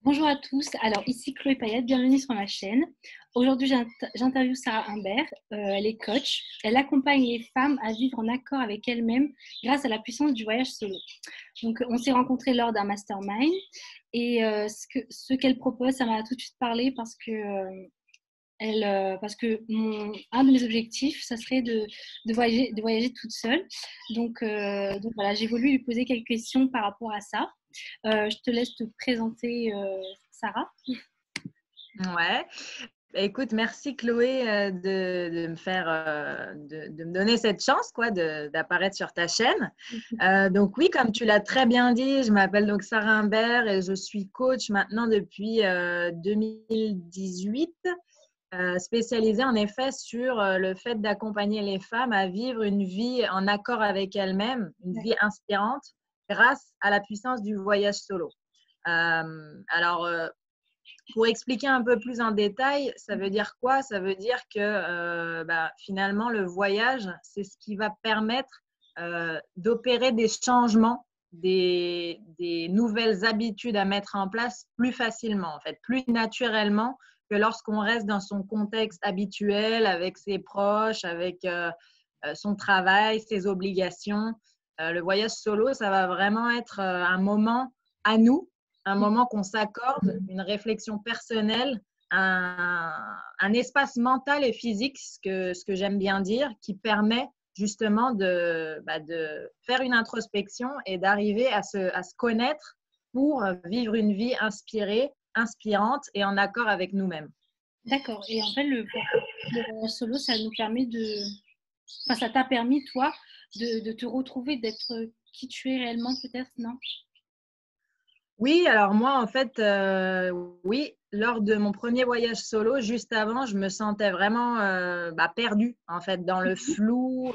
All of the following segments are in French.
Bonjour à tous, alors ici Chloé Payette, bienvenue sur ma chaîne. Aujourd'hui j'interviewe Sarah Humbert, elle est coach. Elle accompagne les femmes à vivre en accord avec elles-mêmes grâce à la puissance du voyage solo. Donc on s'est rencontrés lors d'un mastermind et ce qu'elle propose, ça m'a tout de suite parlé parce que un de mes objectifs, ça serait de voyager toute seule. Donc voilà, j'ai voulu lui poser quelques questions par rapport à ça. Je te laisse te présenter, Sarah. Ouais. Écoute, merci Chloé de me faire, de me donner cette chance quoi, d'apparaître sur ta chaîne. Donc oui, comme tu l'as très bien dit, je m'appelle donc Sarah Humbert et je suis coach maintenant depuis 2018, spécialisée en effet sur le fait d'accompagner les femmes à vivre une vie en accord avec elles-mêmes, une vie inspirante grâce à la puissance du voyage solo. Alors, pour expliquer un peu plus en détail, ça veut dire quoi? Ça veut dire que finalement, le voyage, c'est ce qui va permettre d'opérer des changements, des nouvelles habitudes à mettre en place plus facilement, en fait, plus naturellement que lorsqu'on reste dans son contexte habituel, avec ses proches, avec son travail, ses obligations. Le voyage solo, ça va vraiment être un moment à nous, un moment qu'on s'accorde, une réflexion personnelle, un espace mental et physique, ce que j'aime bien dire, qui permet justement de faire une introspection et d'arriver à se connaître pour vivre une vie inspirée, inspirante et en accord avec nous-mêmes. D'accord. Et en fait, le voyage solo, ça nous permet enfin, ça t'a permis, toi, de te retrouver, d'être qui tu es réellement, peut-être, non? Oui, alors moi, en fait, oui, lors de mon premier voyage solo, juste avant, je me sentais vraiment perdue, en fait, dans le flou.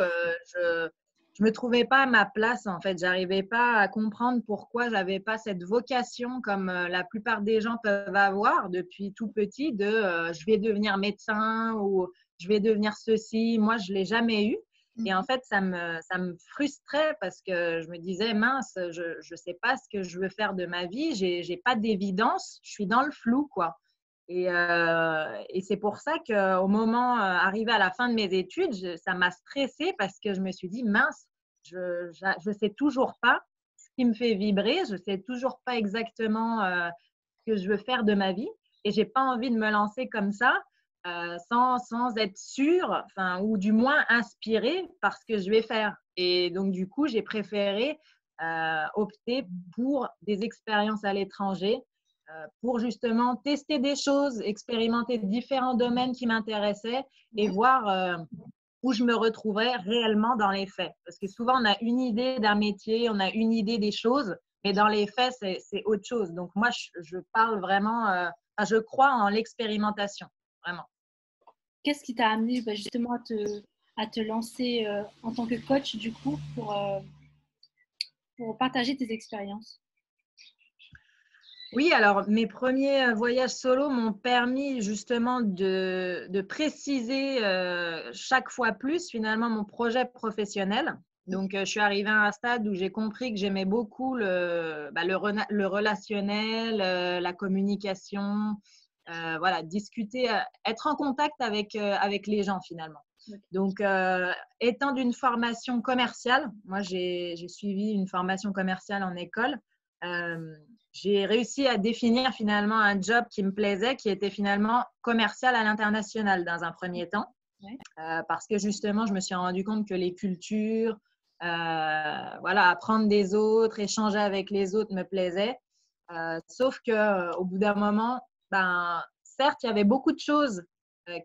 Je me trouvais pas à ma place, en fait. J'arrivais pas à comprendre pourquoi j'avais pas cette vocation comme la plupart des gens peuvent avoir depuis tout petit de je vais devenir médecin ou je vais devenir ceci. Moi, je l'ai jamais eu. Et en fait, ça me frustrait parce que je me disais, mince, je ne sais pas ce que je veux faire de ma vie, j'ai pas d'évidence, je suis dans le flou, quoi. Et c'est pour ça qu'au moment arrivé à la fin de mes études, ça m'a stressée parce que je me suis dit, mince, je sais toujours pas ce qui me fait vibrer, je sais toujours pas exactement ce que je veux faire de ma vie et j'ai pas envie de me lancer comme ça sans être sûre, enfin, ou du moins inspirée par ce que je vais faire. Et donc, du coup, j'ai préféré opter pour des expériences à l'étranger, pour justement tester des choses, expérimenter différents domaines qui m'intéressaient et voir où je me retrouverais réellement dans les faits. Parce que souvent, on a une idée d'un métier, on a une idée des choses, mais dans les faits, c'est autre chose. Donc, moi, je parle vraiment, je crois en l'expérimentation, vraiment. Qu'est-ce qui t'a amené justement à te lancer en tant que coach, du coup, pour partager tes expériences? Oui, alors mes premiers voyages solo m'ont permis justement de préciser chaque fois plus finalement mon projet professionnel. Donc, je suis arrivée à un stade où j'ai compris que j'aimais beaucoup le relationnel, la communication, voilà, discuter, être en contact avec les gens finalement. Donc, étant d'une formation commerciale, moi j'ai suivi une formation commerciale en école. J'ai réussi à définir finalement un job qui me plaisait, qui était finalement commercial à l'international dans un premier temps, parce que justement, je me suis rendu compte que les cultures, voilà, apprendre des autres, échanger avec les autres me plaisait. Sauf qu'au bout d'un moment, certes, il y avait beaucoup de choses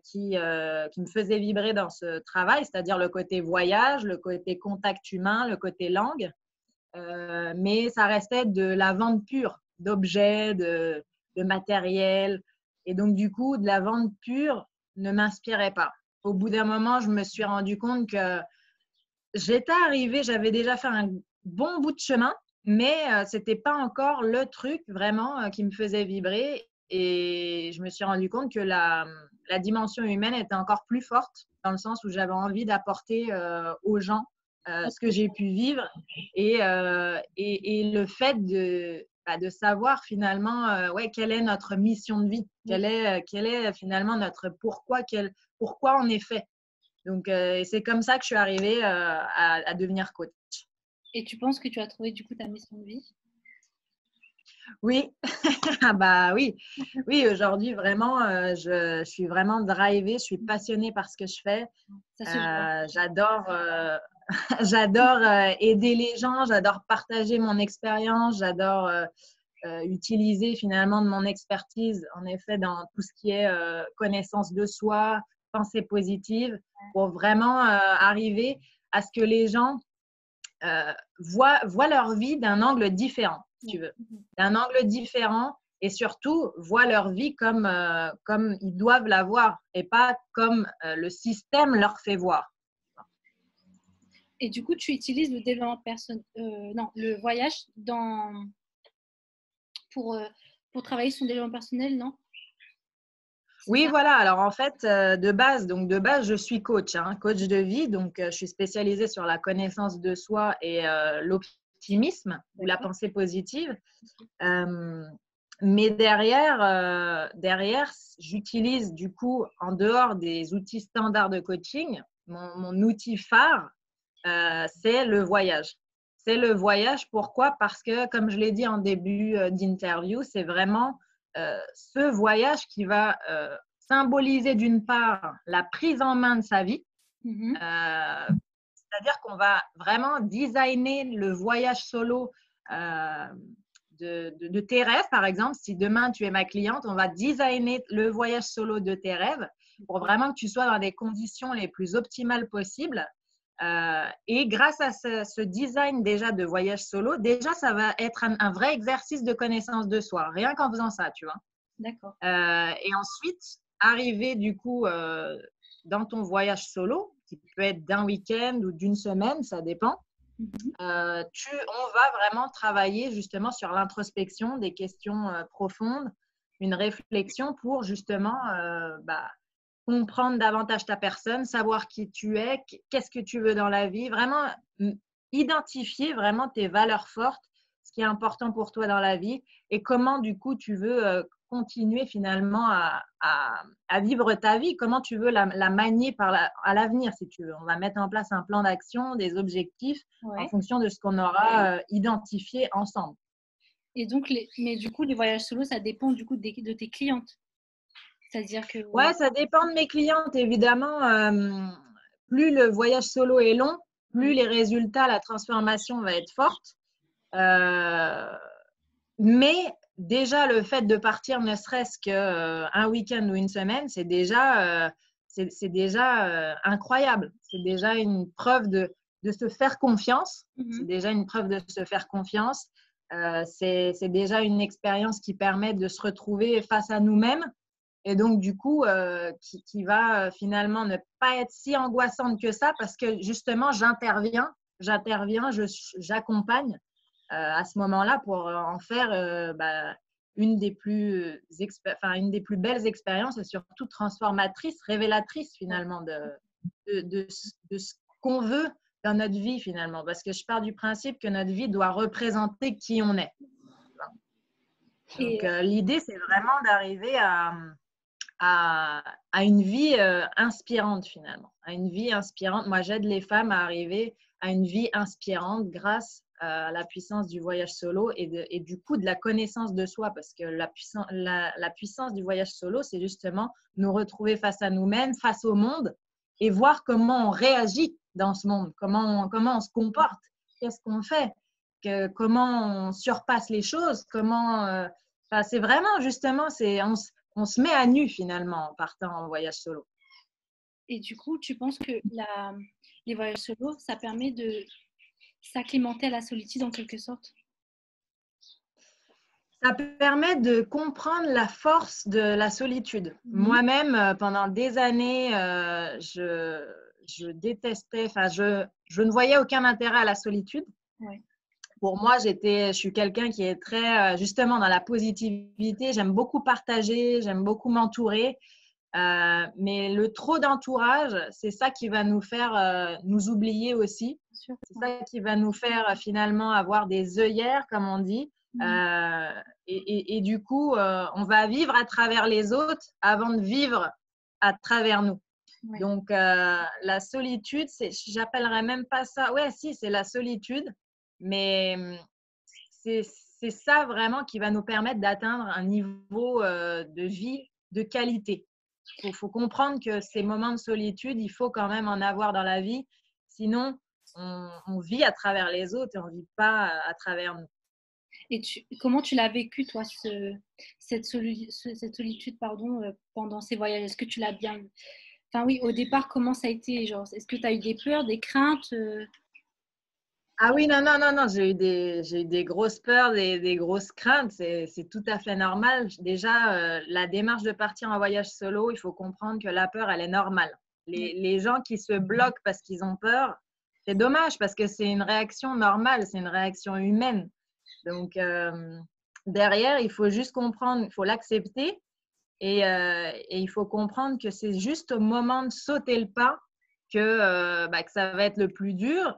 qui me faisaient vibrer dans ce travail, c'est-à-dire le côté voyage, le côté contact humain, le côté langue. Mais ça restait de la vente pure d'objets, de matériel. Et donc, du coup, de la vente pure ne m'inspirait pas. Au bout d'un moment, je me suis rendu compte que j'étais arrivée, j'avais déjà fait un bon bout de chemin, mais ce n'était pas encore le truc vraiment qui me faisait vibrer. Et je me suis rendu compte que la dimension humaine était encore plus forte, dans le sens où j'avais envie d'apporter aux gens ce que j'ai pu vivre et le fait de savoir finalement ouais, quelle est notre mission de vie, quelle est finalement notre pourquoi on est fait. Donc, c'est comme ça que je suis arrivée à devenir coach. Et tu penses que tu as trouvé du coup ta mission de vie? Oui, ah bah oui, oui. Aujourd'hui, vraiment, je suis vraiment drivée, je suis passionnée par ce que je fais. Ça se voit. J'adore, j'adore aider les gens, j'adore partager mon expérience, j'adore utiliser finalement de mon expertise, en effet, dans tout ce qui est connaissance de soi, pensée positive, pour vraiment arriver à ce que les gens voient leur vie d'un angle différent, si tu veux, d'un angle différent, et surtout voient leur vie comme ils doivent la voir et pas comme le système leur fait voir. Et du coup, tu utilises le développement non, le voyage pour, euh, pour travailler son développement personnel, non? Oui, voilà. Alors en fait, de base, je suis coach, hein, coach de vie. Donc, je suis spécialisée sur la connaissance de soi et l'optimisme ou la pensée positive. Mais derrière, j'utilise du coup, en dehors des outils standards de coaching, mon outil phare, c'est le voyage. C'est le voyage. Pourquoi? Parce que, comme je l'ai dit en début d'interview, c'est vraiment ce voyage qui va symboliser d'une part la prise en main de sa vie. C'est-à-dire qu'on va vraiment designer le voyage solo de tes rêves, par exemple. Si demain tu es ma cliente, on va designer le voyage solo de tes rêves pour vraiment que tu sois dans des conditions les plus optimales possibles. Et grâce à ce design déjà de voyage solo, déjà ça va être un vrai exercice de connaissance de soi, rien qu'en faisant ça, tu vois. D'accord. Et ensuite, arriver du coup dans ton voyage solo, qui peut être d'un week-end ou d'une semaine, ça dépend. On va vraiment travailler justement sur l'introspection, des questions profondes, une réflexion pour justement comprendre davantage ta personne, savoir qui tu es, qu'est-ce que tu veux dans la vie, vraiment identifier vraiment tes valeurs fortes, ce qui est important pour toi dans la vie et comment du coup tu veux continuer finalement à vivre ta vie, comment tu veux la manier à l'avenir si tu veux. On va mettre en place un plan d'action, des objectifs en fonction de ce qu'on aura identifié ensemble. Et donc, mais du coup, les voyages solo, ça dépend du coup de tes clientes. C'est-à-dire que… Ouais, ça dépend de mes clientes, évidemment. Plus le voyage solo est long, plus les résultats, la transformation va être forte. Mais déjà, le fait de partir ne serait-ce qu'un week-end ou une semaine, c'est déjà incroyable. C'est déjà une preuve de se faire confiance. C'est déjà une preuve de se faire confiance. C'est déjà une expérience qui permet de se retrouver face à nous-mêmes. Et donc, du coup, qui va finalement ne pas être si angoissante que ça parce que justement, j'interviens, j'accompagne à ce moment-là pour en faire une des plus belles expériences et surtout transformatrices, révélatrices finalement de ce qu'on veut dans notre vie finalement. Parce que je pars du principe que notre vie doit représenter qui on est. Donc, l'idée, c'est vraiment d'arriver à une vie inspirante finalement, à une vie inspirante. Moi, j'aide les femmes à arriver à une vie inspirante grâce à la puissance du voyage solo et du coup de la connaissance de soi, parce que la puissance du voyage solo, c'est justement nous retrouver face à nous-mêmes, face au monde et voir comment on réagit dans ce monde, comment on se comporte, qu'est-ce qu'on fait, comment on surpasse les choses, c'est vraiment justement, on se met à nu finalement en partant en voyage solo. Et du coup, tu penses que les voyages solo, ça permet de s'acclimater à la solitude en quelque sorte? Ça permet de comprendre la force de la solitude. Moi-même, pendant des années, je détestais, je ne voyais aucun intérêt à la solitude. Ouais. Pour moi, je suis quelqu'un qui est très, justement, dans la positivité. J'aime beaucoup partager, j'aime beaucoup m'entourer. Mais le trop d'entourage, c'est ça qui va nous faire nous oublier aussi. C'est ça qui va nous faire finalement avoir des œillères, comme on dit, Et du coup, on va vivre à travers les autres avant de vivre à travers nous. Ouais. Donc, la solitude, j'appellerais même pas ça. Ouais, si, c'est la solitude, mais c'est ça vraiment qui va nous permettre d'atteindre un niveau de vie de qualité. Faut comprendre que ces moments de solitude, il faut quand même en avoir dans la vie. Sinon, on vit à travers les autres et on ne vit pas à travers nous. Et comment tu l'as vécu, toi, cette solitude, pardon, pendant ces voyages? Est-ce que tu l'as bien... Enfin oui, au départ, comment ça a été? Genre, est-ce que tu as eu des peurs, des craintes? Ah oui, non, non, non, non, j'ai eu des grosses peurs, des grosses craintes. C'est tout à fait normal. Déjà, la démarche de partir en voyage solo, il faut comprendre que la peur, elle est normale. Les gens qui se bloquent parce qu'ils ont peur, c'est dommage parce que c'est une réaction normale, c'est une réaction humaine. Donc, derrière, il faut juste comprendre, il faut l'accepter et il faut comprendre que c'est juste au moment de sauter le pas que ça va être le plus dur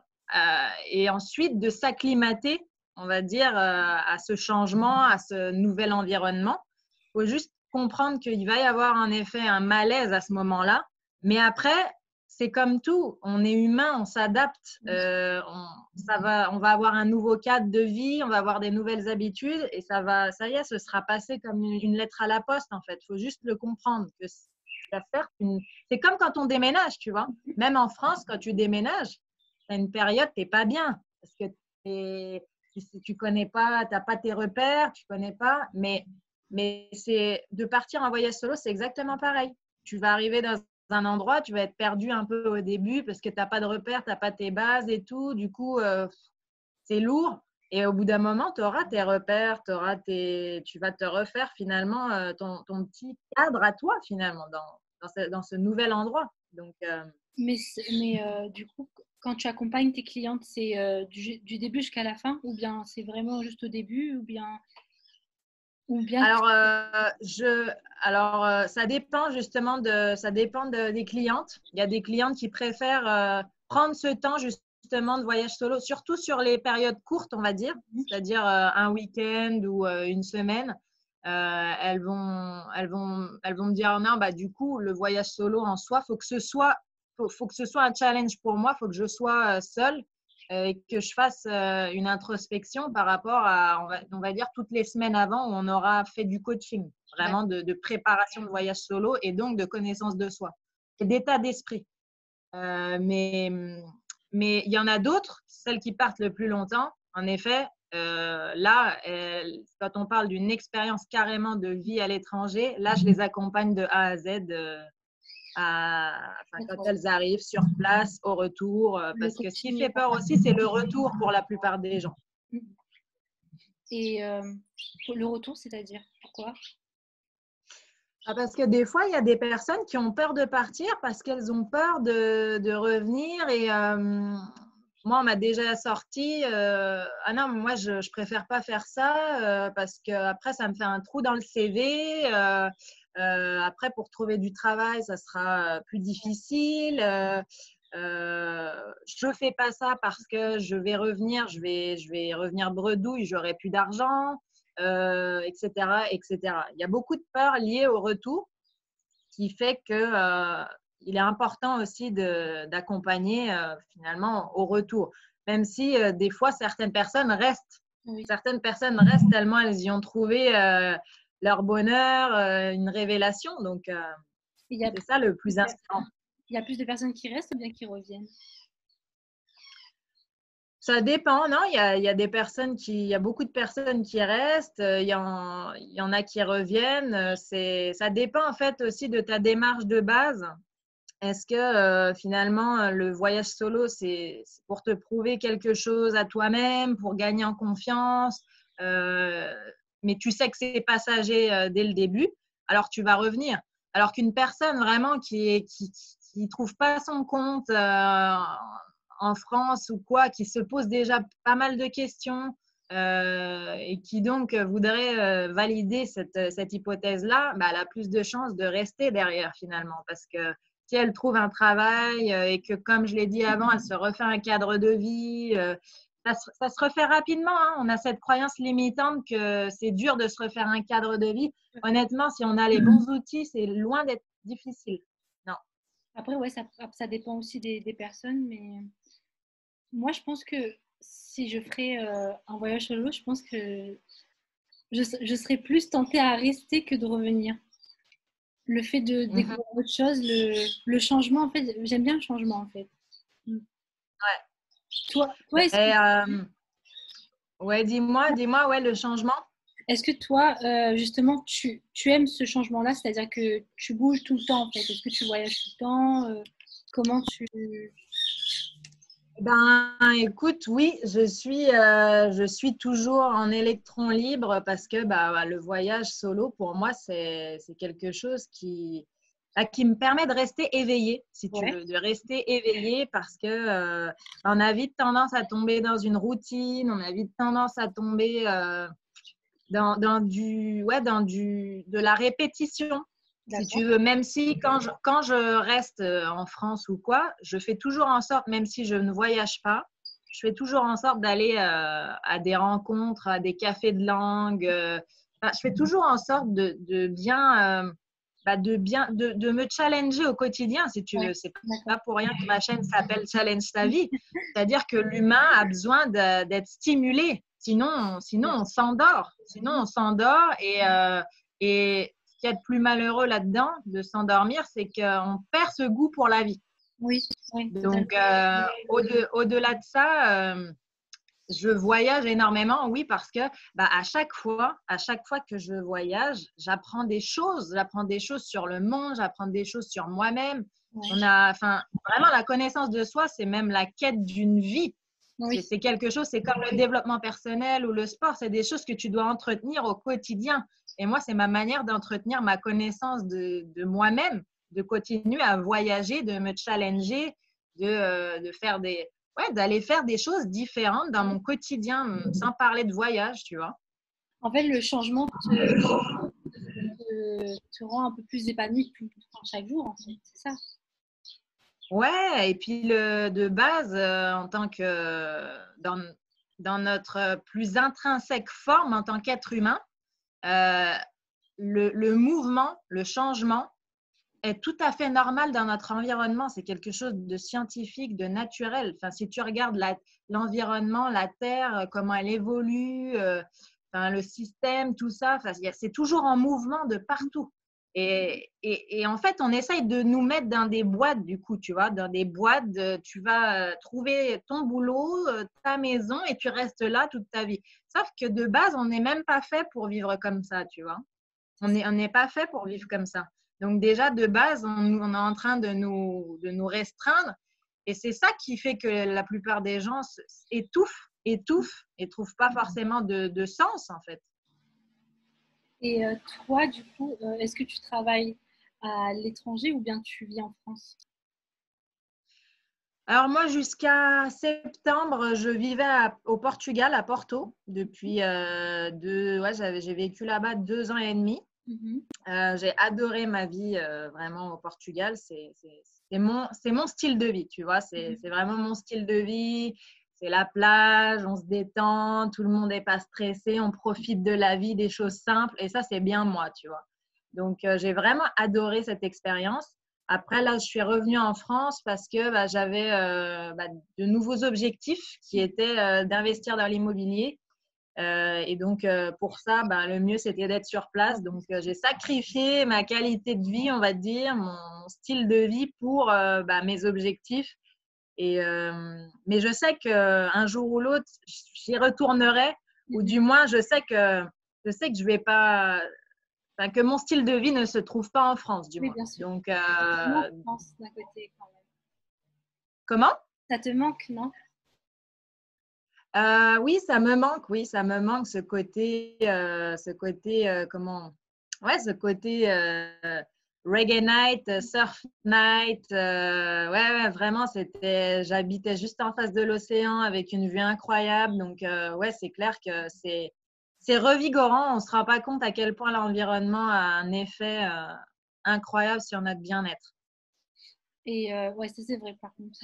et ensuite de s'acclimater, on va dire, à ce changement, à ce nouvel environnement. Il faut juste comprendre qu'il va y avoir en effet un malaise à ce moment-là, mais après, c'est comme tout, on est humain, on s'adapte, on va avoir un nouveau cadre de vie, on va avoir des nouvelles habitudes et ça y est, ce sera passé comme une lettre à la poste en fait. Il faut juste le comprendre que c'est comme quand on déménage, tu vois. Même en France, quand tu déménages, tu as une période, tu n'es pas bien parce que tu connais pas, tu n'as pas tes repères, tu connais pas, mais c'est de partir en voyage solo, c'est exactement pareil. Tu vas arriver dans un endroit, tu vas être perdu un peu au début parce que tu n'as pas de repères, tu n'as pas tes bases et tout. Du coup, c'est lourd. Et au bout d'un moment, tu auras tes repères, tu vas te refaire finalement ton petit cadre à toi finalement dans ce nouvel endroit. Donc, Mais du coup, quand tu accompagnes tes clientes, c'est du début jusqu'à la fin ou bien c'est vraiment juste au début ou bien... alors, ça dépend justement des clientes. Il y a des clientes qui préfèrent prendre ce temps justement de voyage solo, surtout sur les périodes courtes, on va dire, c'est-à-dire un week-end ou une semaine. Elles vont me dire non, bah, du coup, le voyage solo en soi, faut que ce soit un challenge pour moi, faut que je sois seule et que je fasse une introspection par rapport à, on va dire, toutes les semaines avant où on aura fait du coaching, vraiment de préparation de voyage solo et donc de connaissance de soi et d'état d'esprit. Mais il y en a d'autres, celles qui partent le plus longtemps, en effet, là, quand on parle d'une expérience carrément de vie à l'étranger, là, je les accompagne de A à Z quand elles arrivent sur place, au retour. Parce que ce qui fait peur aussi, c'est le retour pour la plupart des gens. Et le retour, c'est-à-dire pourquoi? Parce que des fois, il y a des personnes qui ont peur de partir parce qu'elles ont peur de revenir. Et moi, on m'a déjà sorti ah non, moi, je préfère pas faire ça parce qu'après, ça me fait un trou dans le CV. Après, pour trouver du travail, ça sera plus difficile. Je fais pas ça parce que je vais revenir bredouille, j'aurai plus d'argent, etc., etc. Il y a beaucoup de peurs liées au retour qui fait que il est important aussi d'accompagner finalement au retour. Même si des fois, certaines personnes restent. Oui. Certaines personnes restent tellement elles y ont trouvé leur bonheur, une révélation. Donc, c'est ça le plus important. Il y a plus de personnes qui restent ou bien qui reviennent? Ça dépend, non? Il y a beaucoup de personnes qui restent, il y en a qui reviennent. Ça dépend en fait aussi de ta démarche de base. Est-ce que finalement le voyage solo, c'est pour te prouver quelque chose à toi-même, pour gagner en confiance, mais tu sais que c'est passager dès le début, alors tu vas revenir. Alors qu'une personne vraiment qui trouve pas son compte en France ou quoi, qui se pose déjà pas mal de questions et qui donc voudrait valider cette hypothèse-là, bah, elle a plus de chances de rester derrière finalement. Parce que si elle trouve un travail et que, comme je l'ai dit avant, elle se refait un cadre de vie ça se refait rapidement. Hein. On a cette croyance limitante que c'est dur de se refaire un cadre de vie. Honnêtement, si on a les bons outils, c'est loin d'être difficile. Non. Après, ouais, ça dépend aussi des personnes, mais moi, je pense que si je ferais un voyage solo, je pense que je serais plus tentée à rester que de revenir. Le fait de Mhm. découvrir autre chose, le changement, en fait, j'aime bien le changement, en fait. Mm. Toi, Ouais. Ouais, dis-moi, ouais, le changement. est-ce que toi, justement, tu aimes ce changement-là, c'est-à-dire que tu bouges tout le temps, en fait. Est-ce que tu voyages tout le temps? Comment tu... Ben, écoute, oui, je suis toujours en électron libre parce que le voyage solo, pour moi, c'est quelque chose qui me permet de rester éveillé, si tu Ouais, veux, de rester éveillé parce que on a vite tendance à tomber dans une routine, on a vite tendance à tomber de la répétition. Si tu d'accord. veux, même si quand je reste en France ou quoi, je fais toujours en sorte, même si je ne voyage pas, je fais toujours en sorte d'aller à des rencontres, à des cafés de langue. Je fais toujours en sorte de me challenger au quotidien, si tu Ouais, veux. C'est d'accord. pas pour rien que ma chaîne s'appelle Challenge ta vie. C'est-à-dire que l'humain a besoin d'être stimulé. Sinon, on s'endort. Sinon, on s'endort et ce qu'il y a de plus malheureux là-dedans, de s'endormir, c'est qu'on perd ce goût pour la vie. Oui, oui, totalement. Donc, au-delà de ça, je voyage énormément, oui, parce que à chaque fois que je voyage, j'apprends des choses sur le monde, j'apprends des choses sur moi-même. Ouais. Enfin, vraiment, la connaissance de soi, c'est même la quête d'une vie. Oui, C'est quelque chose, c'est comme le développement personnel ou le sport, c'est des choses que tu dois entretenir au quotidien. Et moi, c'est ma manière d'entretenir ma connaissance de moi-même, de continuer à voyager, de me challenger, de faire d'aller faire des choses différentes dans mon quotidien, sans parler de voyage, tu vois. en fait, le changement te rend un peu plus épanoui chaque jour, en fait, c'est ça. Ouais, et puis de base, en tant que dans notre plus intrinsèque forme en tant qu'être humain, euh, le mouvement, le changement est tout à fait normal dans notre environnement. C'est quelque chose de scientifique, de naturel. Enfin, si tu regardes l'environnement, la Terre, comment elle évolue, enfin, le système, tout ça, enfin, c'est toujours en mouvement de partout. Et en fait, on essaye de nous mettre dans des boîtes, du coup, tu vois, dans des boîtes, tu vas trouver ton boulot, ta maison, et tu restes là toute ta vie. Sauf que de base, on n'est même pas fait pour vivre comme ça, tu vois. On n'est pas fait pour vivre comme ça. Donc déjà, de base, on est en train de nous restreindre. Et c'est ça qui fait que la plupart des gens étouffent et ne trouvent pas forcément de sens, en fait. Et toi, du coup, est-ce que tu travailles à l'étranger ou bien tu vis en France? Alors moi, jusqu'à septembre, je vivais au Portugal, à Porto, depuis j'ai vécu là-bas 2 ans et demi. Mhm. J'ai adoré ma vie vraiment au Portugal. C'est mon style de vie, tu vois. C'est vraiment mon style de vie. C'est la plage, on se détend, tout le monde n'est pas stressé, on profite de la vie, des choses simples. Et ça, c'est bien moi, tu vois. Donc, j'ai vraiment adoré cette expérience. Après, là, je suis revenue en France parce que j'avais de nouveaux objectifs qui étaient d'investir dans l'immobilier. Et donc, pour ça, le mieux, c'était d'être sur place. Donc, j'ai sacrifié ma qualité de vie, on va dire, mon style de vie pour mes objectifs. Mais je sais qu'un jour ou l'autre, j'y retournerai, ou Mhm. du moins, je sais que je vais pas, enfin, que mon style de vie ne se trouve pas en France, du Oui, moins. bien sûr. Donc, Ça te manque, je pense, d'un côté, quand même. comment? Ça te manque, non? Oui, ça me manque ce côté, comment, ouais, ce côté reggae night, surf night, ouais, vraiment, j'habitais juste en face de l'océan avec une vue incroyable, donc ouais, c'est clair que c'est revigorant, on se rend pas compte à quel point l'environnement a un effet incroyable sur notre bien-être. Et ouais, ça c'est vrai par contre.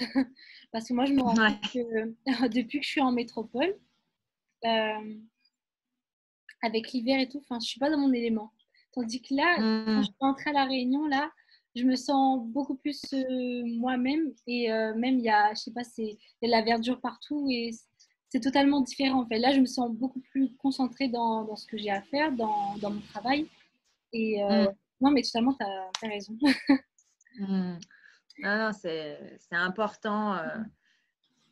Parce que moi, je me rends Ouais. compte que depuis que je suis en métropole, euh, avec l'hiver et tout, enfin, je suis pas dans mon élément. Tandis que là, quand je Mm. suis rentrée à La Réunion, là, je me sens beaucoup plus moi-même. Et même, il y a, je sais pas, il y a de la verdure partout et c'est totalement différent en fait. Là, je me sens beaucoup plus concentrée dans ce que j'ai à faire, dans mon travail. Et Mm. ouais. Non, mais totalement, tu as raison. Mm. Non, non, c'est important.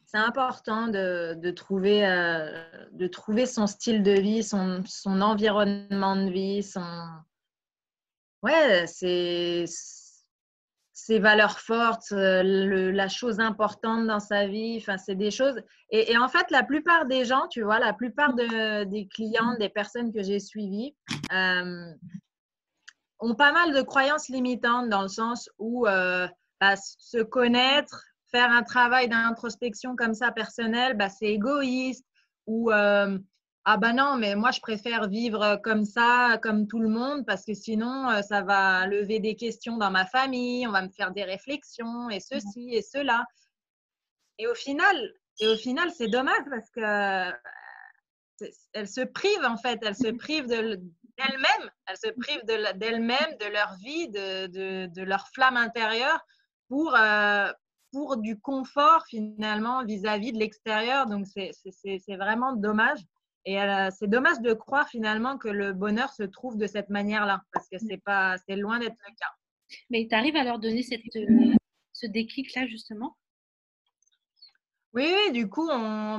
C'est important de trouver son style de vie, son environnement de vie, ouais, ses valeurs fortes, la chose importante dans sa vie. Enfin, c'est des choses. Et en fait, la plupart des gens, tu vois, la plupart des clients, des personnes que j'ai suivies, euh, ont pas mal de croyances limitantes dans le sens où bah, se connaître, faire un travail d'introspection comme ça personnel, bah, c'est égoïste ou ah bah non, mais moi je préfère vivre comme ça, comme tout le monde, parce que sinon ça va lever des questions dans ma famille, on va me faire des réflexions et ceci et cela. Et au final, c'est dommage parce que elles se privent en fait, elles se privent d'elles-mêmes, elles se privent d'elles-mêmes, de leur vie, de leur flamme intérieure pour du confort finalement vis-à-vis de l'extérieur. Donc c'est vraiment dommage. Et c'est dommage de croire finalement que le bonheur se trouve de cette manière-là, parce que c'est loin d'être le cas. Mais tu arrives à leur donner ce déclic-là, justement. Oui, oui, du coup,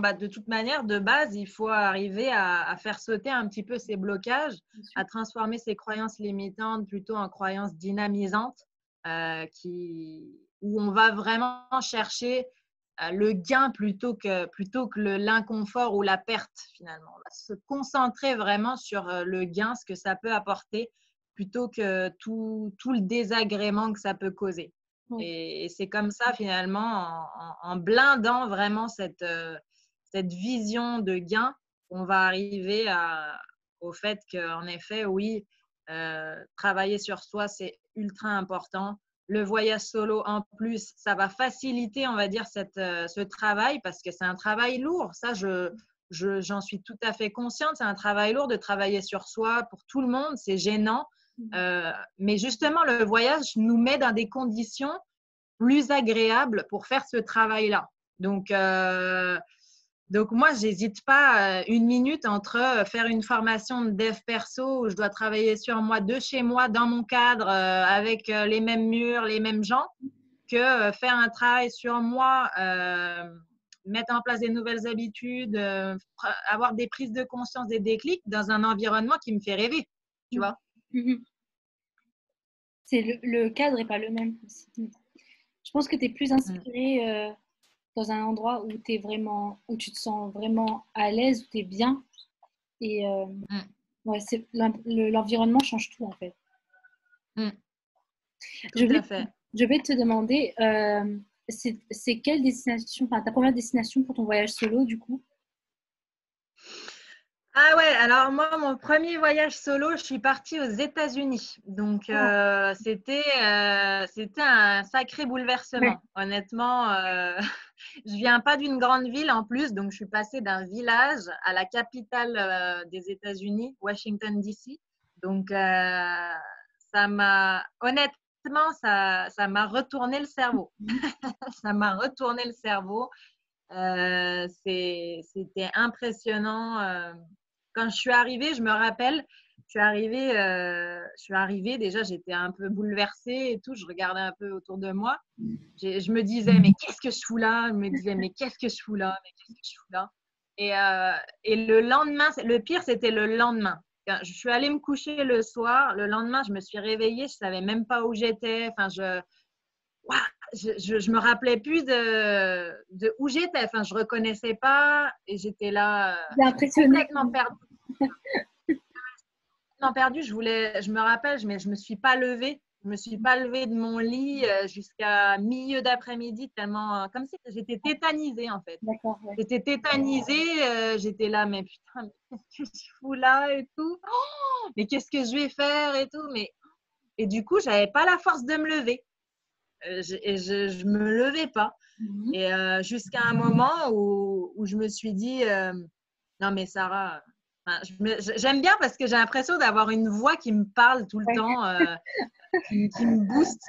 bah, de toute manière, de base, il faut arriver à faire sauter un petit peu ces blocages, Bien sûr. à transformer ces croyances limitantes plutôt en croyances dynamisantes, où on va vraiment chercher le gain plutôt que l'inconfort ou la perte, finalement. On va se concentrer vraiment sur le gain, ce que ça peut apporter, plutôt que tout le désagrément que ça peut causer. Oui. Et c'est comme ça, finalement, en blindant vraiment cette vision de gain, on va arriver au fait qu'en effet, oui, travailler sur soi, c'est ultra important. Le voyage solo, en plus, ça va faciliter, on va dire, ce travail parce que c'est un travail lourd. Ça, j'en suis tout à fait consciente. C'est un travail lourd de travailler sur soi pour tout le monde. C'est gênant. Mais justement, le voyage nous met dans des conditions plus agréables pour faire ce travail-là. Donc moi, j'hésite pas une minute entre faire une formation de dev perso où je dois travailler sur moi de chez moi, dans mon cadre, avec les mêmes murs, les mêmes gens, que faire un travail sur moi, mettre en place des nouvelles habitudes, avoir des prises de conscience, des déclics dans un environnement qui me fait rêver, tu vois. Mhm. C'est le cadre n'est pas le même aussi. Je pense que tu es plus Mm. inspiré dans un endroit où où tu te sens vraiment à l'aise, où tu es bien. Et Mm. ouais, l'environnement change tout en fait. Mm. Je Tout vais, à fait. je vais te demander, c'est quelle destination, enfin ta première destination pour ton voyage solo du coup? Ah ouais, alors moi, mon premier voyage solo, je suis partie aux États-Unis. Donc, Ah, c'était un sacré ouais, bouleversement. Honnêtement, je viens pas d'une grande ville en plus, donc je suis passée d'un village à la capitale des États-Unis, Washington, D.C. Donc, honnêtement, ça m'a retourné le cerveau. Ça m'a retourné le cerveau. C'était impressionnant. Quand je suis arrivée, je me rappelle, je suis arrivée déjà, j'étais un peu bouleversée et tout. Je regardais un peu autour de moi. Je me disais, mais qu'est-ce que je fous là? Je me disais, mais qu'est-ce que je fous là? Mais qu'est-ce que je fous là? Et le lendemain, le pire, c'était le lendemain. Quand je suis allée me coucher le soir. Le lendemain, je me suis réveillée. Je savais même pas où j'étais. Enfin, Ouah, je me rappelais plus de où j'étais. Enfin, je reconnaissais pas et j'étais là, t'es j'étais impressionnée. complètement perdue. Complètement perdue. Je me rappelle, mais je me suis pas levée. Je me suis pas levée de mon lit jusqu'à milieu d'après-midi tellement, comme si j'étais tétanisée en fait. D'accord, ouais. J'étais tétanisée. J'étais là, mais putain, mais qu'est-ce que je fous là et tout. Mais qu'est-ce que je vais faire et tout. Mais et du coup, j'avais pas la force de me lever. je me levais pas. Et jusqu'à un moment où je me suis dit, non mais Sarah, enfin, j'aime bien parce que j'ai l'impression d'avoir une voix qui me parle tout le temps, qui me booste.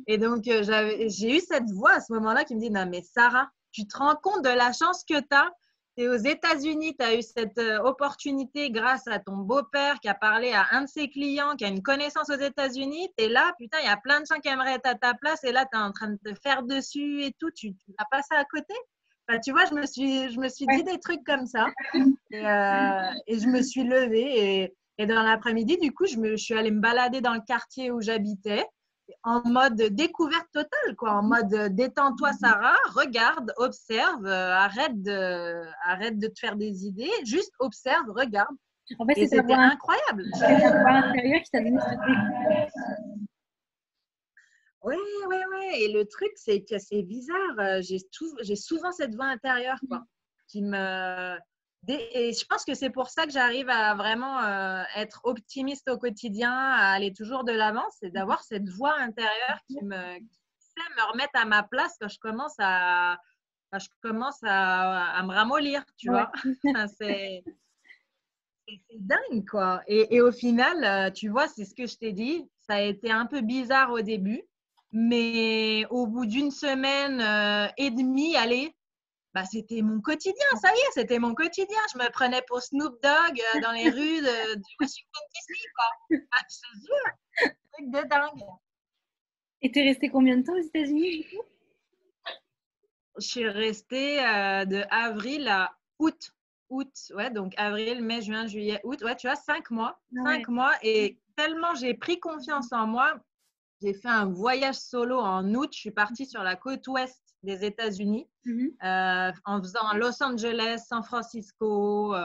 Et donc, j'ai eu cette voix à ce moment-là qui me dit, non mais Sarah, tu te rends compte de la chance que tu as? Tu es aux États-Unis, tu as eu cette opportunité grâce à ton beau-père qui a parlé à un de ses clients, qui a une connaissance aux États-Unis. Tu es là, putain, il y a plein de gens qui aimeraient être à ta place et là, tu es en train de te faire dessus et tout. Tu vas passer à côté. Enfin, tu vois, je me suis dit des trucs comme ça et je me suis levée et dans l'après-midi, du coup, je suis allée me balader dans le quartier où j'habitais en mode découverte totale, quoi, en mode détends-toi Sarah, regarde, observe, arrête de te faire des idées, juste observe, regarde. En fait, Et c'était incroyable. C'est ta voix intérieure qui t'a donné ce déclic. Oui, oui, oui. Et le truc, c'est que c'est bizarre. J'ai souvent cette voix intérieure, quoi, qui me… Et je pense que c'est pour ça que j'arrive à vraiment être optimiste au quotidien, à aller toujours de l'avant, c'est d'avoir cette voix intérieure qui fait me remettre à ma place quand je commence à me ramollir, tu vois. Enfin, c'est dingue, quoi. Et au final, tu vois, c'est ce que je t'ai dit. Ça a été un peu bizarre au début, mais au bout d'une semaine et demie, allez, bah, c'était mon quotidien. Ça y est, c'était mon quotidien. Je me prenais pour Snoop Dogg dans les rues de Washington DC, quoi. Ah, je te jure, truc de dingue. Et t'es resté combien de temps aux États-Unis, du coup? Je suis restée de avril à août. Août, ouais, donc avril, mai, juin, juillet, août. Ouais, tu vois, 5 mois. Ah ouais. 5 mois. Et tellement j'ai pris confiance en moi, j'ai fait un voyage solo en août. Je suis partie sur la côte ouest des États-Unis en faisant Los Angeles, San Francisco.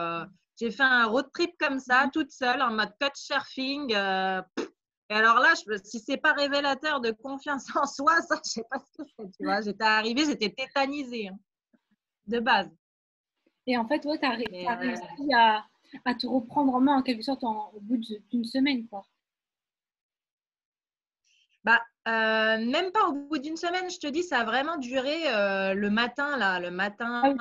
J'ai fait un road trip comme ça, toute seule, en mode couchsurfing. Et alors là, si c'est pas révélateur de confiance en soi, ça, je sais pas ce que c'est. Tu vois, j'étais arrivée, j'étais tétanisée de base. Et en fait, ouais, t'as réussi à te reprendre en main en quelque sorte au bout d'une semaine, quoi. Bah, même pas au bout d'une semaine, je te dis, ça a vraiment duré le matin, là, le matin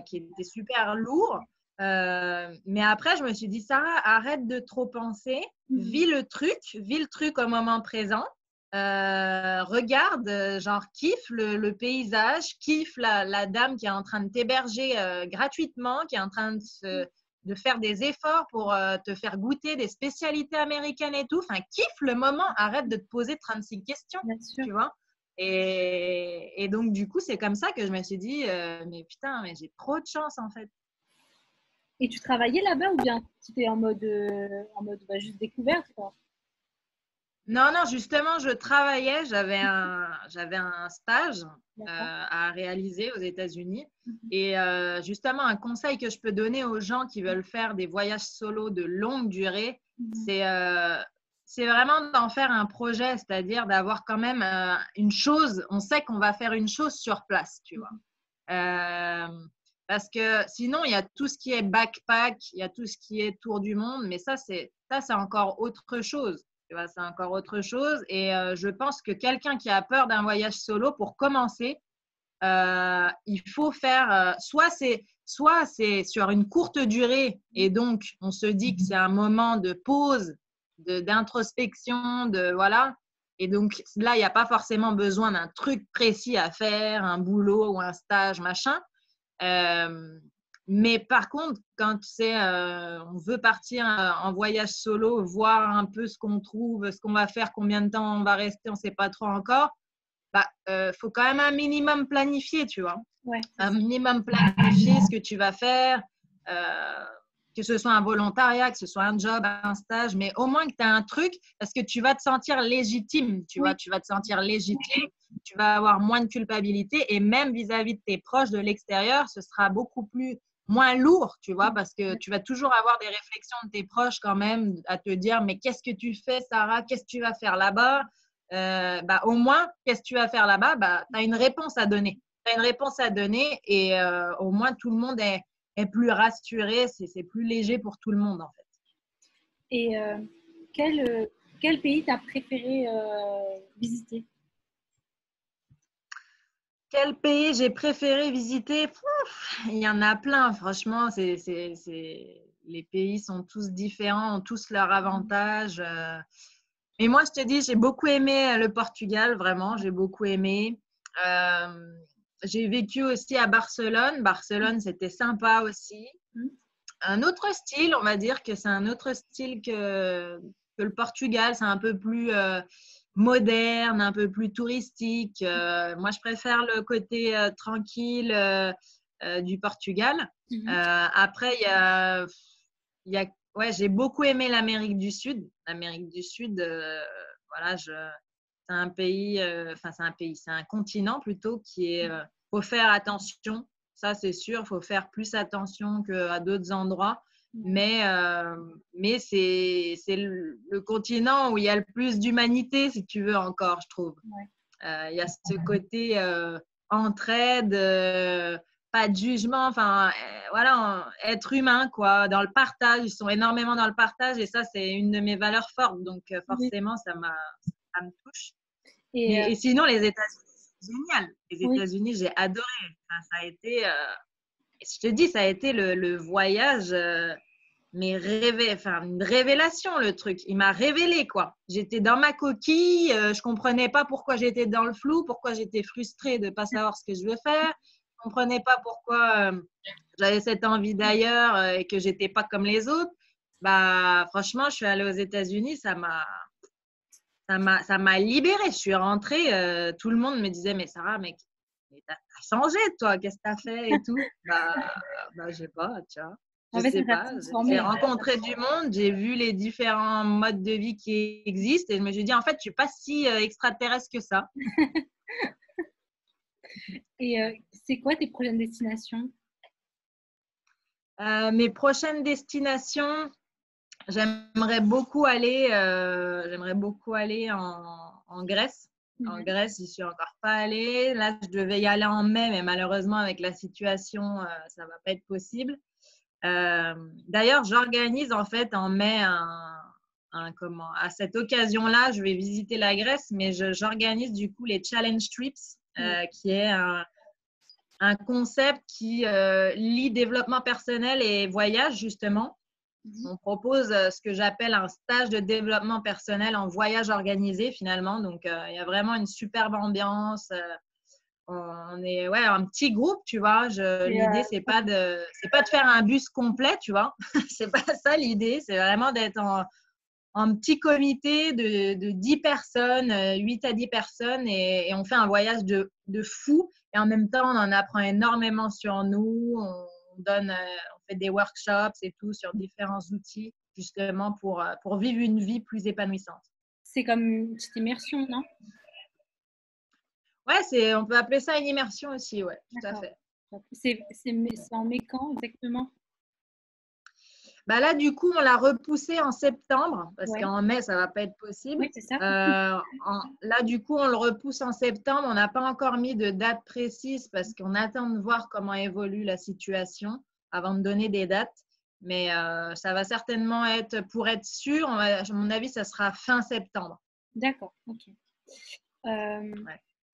qui était super lourd. Mais après, je me suis dit, Sarah, arrête de trop penser, vis le truc au moment présent. Regarde, genre, kiffe le paysage, kiffe la dame qui est en train de t'héberger gratuitement, qui est en train de faire des efforts pour te faire goûter des spécialités américaines et tout. Enfin, kiffe le moment, arrête de te poser 36 questions, tu vois. Et donc, du coup, c'est comme ça que je me suis dit, mais putain, mais j'ai trop de chance en fait. Et tu travaillais là-bas ou bien tu étais en mode juste découverte, quoi? Non, non, justement, je travaillais, j'avais un stage à réaliser aux États-Unis. Et justement, un conseil que je peux donner aux gens qui veulent faire des voyages solo de longue durée, c'est vraiment d'en faire un projet, c'est-à-dire d'avoir quand même une chose, on sait qu'on va faire une chose sur place, tu vois. Parce que sinon, il y a tout ce qui est backpack, il y a tout ce qui est tour du monde, mais ça, c'est encore autre chose. Tu vois, c'est encore autre chose. Et je pense que quelqu'un qui a peur d'un voyage solo, pour commencer, il faut faire soit c'est sur une courte durée et donc on se dit que c'est un moment de pause, d'introspection, de voilà. Et donc là, il n'y a pas forcément besoin d'un truc précis à faire, un boulot ou un stage, machin. Mais par contre, quand on veut partir en voyage solo, voir un peu ce qu'on trouve, ce qu'on va faire, combien de temps on va rester, on ne sait pas trop encore, bah, faut quand même un minimum planifier, tu vois. Ouais, un minimum planifier ce que tu vas faire, que ce soit un volontariat, que ce soit un job, un stage, mais au moins que tu as un truc parce que tu vas te sentir légitime, tu vois, tu vas te sentir légitime, tu vas avoir moins de culpabilité et même vis-à-vis de tes proches de l'extérieur, ce sera beaucoup moins lourd, tu vois, parce que tu vas toujours avoir des réflexions de tes proches quand même à te dire, mais qu'est-ce que tu fais, Sarah? Qu'est-ce que tu vas faire là-bas? Au moins, qu'est-ce que tu vas faire là-bas? Tu as une réponse à donner. Tu as une réponse à donner et au moins tout le monde est plus rassuré, c'est plus léger pour tout le monde en fait. Et quel pays t'as préféré visiter? Quel pays j'ai préféré visiter? Il y en a plein, franchement. Les pays sont tous différents, ont tous leurs avantages. Et moi, je te dis, j'ai beaucoup aimé le Portugal, vraiment, j'ai beaucoup aimé. Euh, j'ai vécu aussi à Barcelone. Barcelone, c'était sympa aussi. Un autre style, on va dire que c'est un autre style que le Portugal. C'est un peu plus moderne, un peu plus touristique. Moi, je préfère le côté tranquille du Portugal. Après, ouais, j'ai beaucoup aimé l'Amérique du Sud. L'Amérique du Sud, voilà, c'est un pays, c'est un continent plutôt qui est. Faut faire attention, ça c'est sûr. Faut faire plus attention qu'à d'autres endroits. Mais c'est le continent où il y a le plus d'humanité, si tu veux encore, je trouve. Il y a ce côté entraide, pas de jugement, enfin, voilà, être humain, quoi, dans le partage. Ils sont énormément dans le partage et ça, c'est une de mes valeurs fortes. Donc, forcément, ça me touche. Et sinon, les États-Unis, c'est génial. Les États-Unis, j'ai adoré. Enfin, ça a été, je te dis, ça a été le voyage, mais une révélation, le truc. Il m'a révélé, quoi. J'étais dans ma coquille, je comprenais pas pourquoi j'étais dans le flou, pourquoi j'étais frustrée de pas savoir ce que je veux faire. Je comprenais pas pourquoi j'avais cette envie d'ailleurs et que j'étais pas comme les autres. Bah, franchement, je suis allée aux États-Unis, ça m'a libérée. Je suis rentrée, tout le monde me disait, mais Sarah, mais t'as changé, toi, qu'est-ce que t'as fait et tout. Je sais pas, tu vois. Je En fait, sais ça t'a pas. transformé. J'ai rencontré du monde, j'ai vu les différents modes de vie qui existent et je me suis dit, en fait, je suis pas si extraterrestre que ça. Et c'est quoi tes prochaines destinations? Mes prochaines destinations, j'aimerais beaucoup aller en Grèce. En Grèce, j'y suis encore pas allée. Là, je devais y aller en mai, mais malheureusement, avec la situation, ça va pas être possible. D'ailleurs, j'organise en fait en mai à cette occasion-là, je vais visiter la Grèce, mais j'organise du coup les challenge trips, qui est un concept qui lie développement personnel et voyage justement. On propose ce que j'appelle un stage de développement personnel en voyage organisé finalement. Donc, il y a vraiment une superbe ambiance. On est un petit groupe, tu vois. L'idée, c'est pas de faire un bus complet, tu vois. C'est pas ça l'idée. C'est vraiment d'être en petit comité de 10 personnes, 8 à 10 personnes, et on fait un voyage de fou. Et en même temps, on en apprend énormément sur nous. On fait des workshops et tout sur différents outils, justement pour vivre une vie plus épanouissante. C'est comme une petite immersion, non? Ouais, on peut appeler ça une immersion aussi, ouais, tout à fait. C'est en mai quand exactement? Bah là, du coup, on l'a repoussé en septembre parce qu'en mai, ça ne va pas être possible. Oui, c'est ça. Là, du coup, on le repousse en septembre. On n'a pas encore mis de date précise parce qu'on attend de voir comment évolue la situation avant de donner des dates. Mais ça va certainement être, pour être sûr, à mon avis, ça sera fin septembre. D'accord, ok.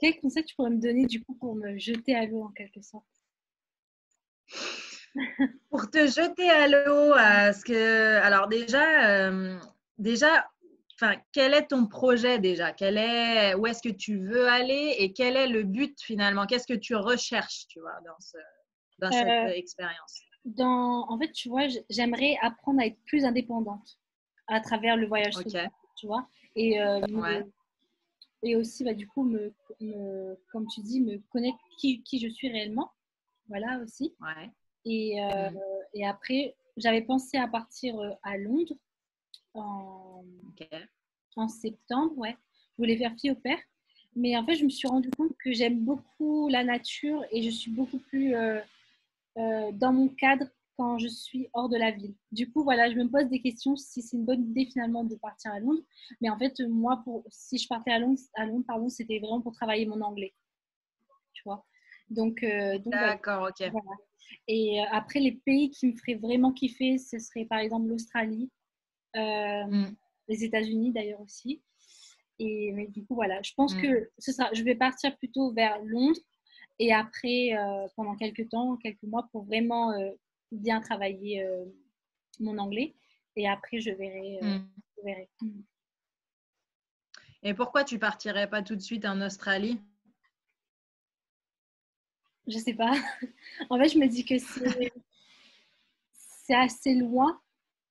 Quel conseil tu pourrais me donner du coup pour me jeter à l'eau en quelque sorte? Pour te jeter à l'eau, alors déjà, enfin, quel est ton projet déjà? Où est-ce que tu veux aller et quel est le but finalement? Qu'est-ce que tu recherches, tu vois, dans cette expérience? En fait, tu vois, j'aimerais apprendre à être plus indépendante à travers le voyage solo, tu vois, et aussi, bah, du coup, comme tu dis, me connaître qui je suis réellement, voilà aussi. Ouais. Et après, j'avais pensé à partir à Londres en septembre, ouais. Je voulais faire fille au père. Mais en fait, je me suis rendu compte que j'aime beaucoup la nature et je suis beaucoup plus dans mon cadre quand je suis hors de la ville. Du coup, voilà, je me pose des questions si c'est une bonne idée finalement de partir à Londres. Mais en fait, moi, si je partais à Londres, pardon, c'était vraiment pour travailler mon anglais. Tu vois. Donc d'accord, voilà. ok. Voilà. Et après, les pays qui me feraient vraiment kiffer, ce serait par exemple l'Australie, les États-Unis d'ailleurs aussi. Mais du coup, voilà, je pense que je vais partir plutôt vers Londres Et après, pendant quelques temps, quelques mois, pour vraiment bien travailler mon anglais. Et après, je verrai. Mm. Je verrai. Et pourquoi tu partirais pas tout de suite en Australie? Je sais pas. En fait, je me dis que c'est assez loin.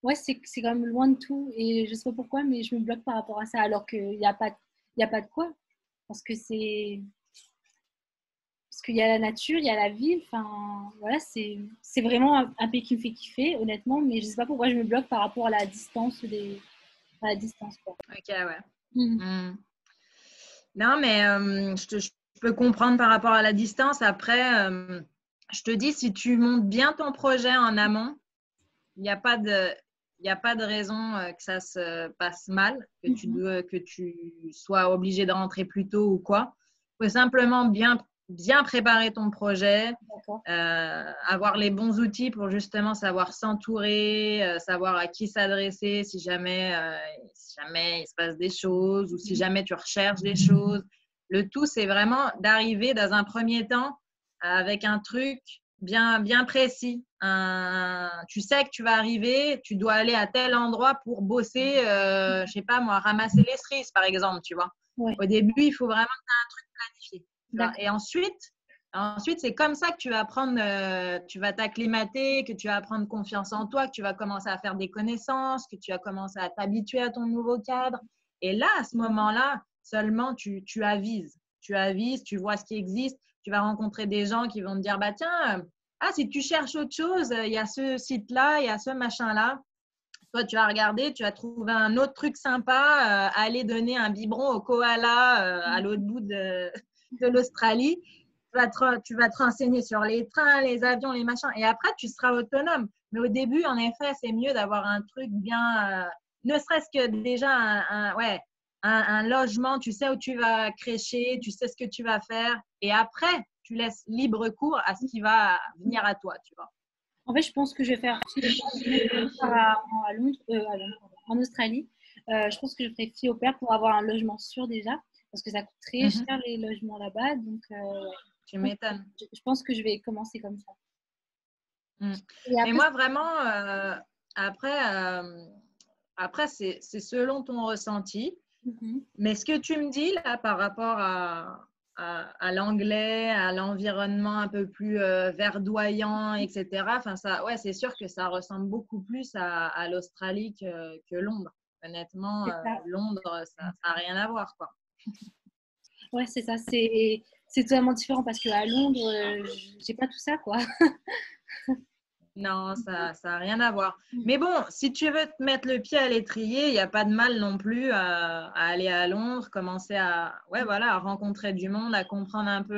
Ouais, c'est quand même loin de tout. Et je sais pas pourquoi, mais je me bloque par rapport à ça. Alors qu'il n'y a pas, il y a pas de quoi. Parce que parce qu'il y a la nature, il y a la ville. Enfin, voilà, c'est vraiment un pays qui me fait kiffer, honnêtement. Mais je sais pas pourquoi je me bloque par rapport à la distance à la distance, quoi. Ok, ouais. Mhm. Mm. Non, mais je peux comprendre par rapport à la distance. Après, je te dis, si tu montes bien ton projet en amont, il n'y a pas de, il n'y a pas de raison que ça se passe mal, Mhm. que tu sois obligé de rentrer plus tôt ou quoi. Il faut simplement bien préparer ton projet, D'accord. avoir les bons outils pour justement savoir s'entourer, savoir à qui s'adresser si jamais il se passe des choses ou si Mhm. jamais tu recherches des choses. Le tout, c'est vraiment d'arriver dans un premier temps avec un truc bien précis. Tu sais que tu vas arriver, tu dois aller à tel endroit pour bosser, je sais pas moi, ramasser les cerises par exemple, tu vois. Ouais, Au début, il faut vraiment que tu aies un truc planifié. Tu vois. d'accord. Et ensuite, c'est comme ça que tu vas prendre, tu vas t'acclimater, que tu vas prendre confiance en toi, que tu vas commencer à faire des connaissances, que tu vas commencer à t'habituer à ton nouveau cadre. Et là, à ce moment-là, seulement tu avises. Tu avises, tu vois ce qui existe. Tu vas rencontrer des gens qui vont te dire, bah tiens, si tu cherches autre chose, il y a ce site-là, il y a ce machin-là. Toi, tu vas regarder, tu vas trouver un autre truc sympa, aller donner un biberon au koala à l'autre bout de l'Australie. Tu vas te renseigner sur les trains, les avions, les machins. Et après, tu seras autonome. Mais au début, en effet, c'est mieux d'avoir un truc bien, ne serait-ce que déjà un logement, tu sais où tu vas crécher, tu sais ce que tu vas faire. Et après, tu laisses libre cours à ce qui va venir à toi, tu vois. En fait, je pense que je vais faire fille au père. Je vais à Londres, à Londres, pardon, en Australie. Je pense que je ferai fille au père pour avoir un logement sûr déjà, parce que ça coûte très Mhm. cher les logements là-bas. Donc, Tu m'étonnes. je pense que je vais commencer comme ça. Mm. Et Mais après, moi, vraiment, après, après c'est selon ton ressenti. mhm. Mais ce que tu me dis là par rapport à l'anglais, à l'environnement un peu plus verdoyant, etc., enfin, ça, ouais, c'est sûr que ça ressemble beaucoup plus à l'Australie que Londres. Honnêtement, C'est ça. Londres, ça n'a rien à voir, quoi. Ouais, c'est ça. C'est totalement différent parce qu'à Londres, j'ai pas tout ça, quoi. Non, ça n'a rien à voir. Mais bon, si tu veux te mettre le pied à l'étrier, il n'y a pas de mal non plus à aller à Londres, commencer ouais, voilà, à rencontrer du monde, à comprendre un peu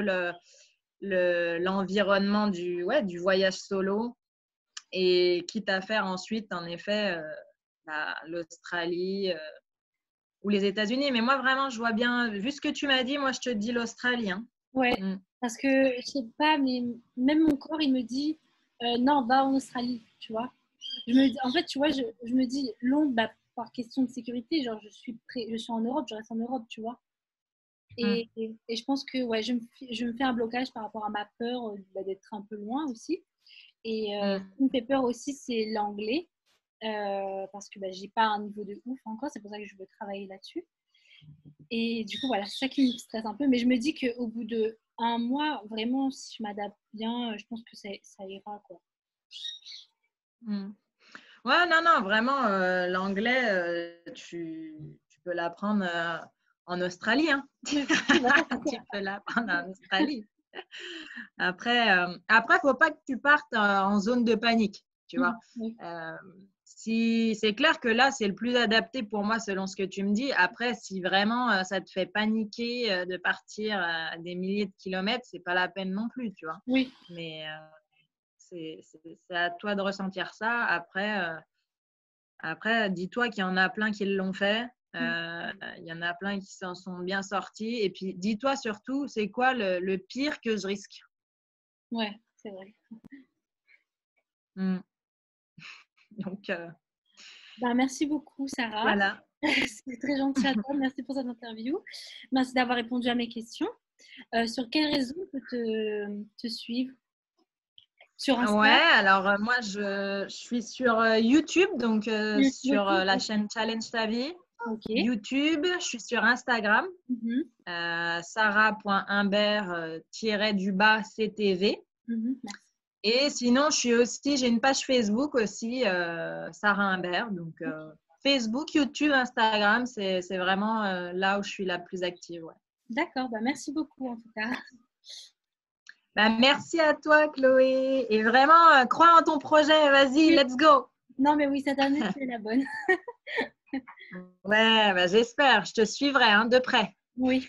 l'environnement du voyage solo et quitte à faire ensuite, en effet, l'Australie ou les États-Unis. Mais moi, vraiment, je vois bien, vu ce que tu m'as dit, moi, je te dis l'Australie, hein. Ouais, Mm. parce que je sais pas, mais même mon corps, il me dit non, va en Australie, tu vois. En fait, tu vois, je me dis Londres, bah, par question de sécurité, genre je suis en Europe, je reste en Europe, tu vois. Mm. Et je pense que ouais, je me fais un blocage par rapport à ma peur bah, d'être un peu loin aussi. Et ce Mm. qui me fait peur aussi, c'est l'anglais, parce que bah, j'ai pas un niveau de ouf encore, c'est pour ça que je veux travailler là-dessus. Et du coup, voilà, c'est ça qui me stresse un peu. Mais je me dis qu'au bout de un mois, vraiment, si je m'adapte bien, je pense que ça ira, quoi. Mm. Ouais, non, non, vraiment, l'anglais, tu peux l'apprendre en Australie, hein. Voilà, c'est Tu ça. peux l'apprendre en Australie. Après, faut pas que tu partes en zone de panique, tu vois. Oui, Euh, si c'est clair que là, c'est le plus adapté pour moi selon ce que tu me dis. Après, si vraiment ça te fait paniquer de partir à des milliers de kilomètres, c'est pas la peine non plus, tu vois. oui. Mais c'est à toi de ressentir ça. Après, dis-toi qu'il y en a plein qui l'ont fait. Il y en a plein qui s'en sont bien sortis. Et puis, dis-toi surtout, c'est quoi le pire que je risque? Ouais, c'est vrai. Mm. Donc, Ben, merci beaucoup, Sarah. voilà. C'est très gentil à toi. Merci pour cette interview. Merci d'avoir répondu à mes questions. Sur quel réseau on peut te suivre? Sur Ouais, Insta? alors moi, je suis sur YouTube, donc sur YouTube, la chaîne Challenge ta vie. ok. YouTube, je suis sur Instagram, Mhm, sarah.imbert-CTV. merci. Et sinon, j'ai une page Facebook aussi, Sarah Imbert. Donc, Facebook, YouTube, Instagram, c'est vraiment là où je suis la plus active. Ouais. D'accord, bah merci beaucoup en tout cas. Bah, merci à toi, Chloé. Et vraiment, crois en ton projet. Vas-y, Oui. let's go. Non, mais oui, cette année, c'est la bonne. Ouais, bah, j'espère. Je te suivrai hein, de près. Oui.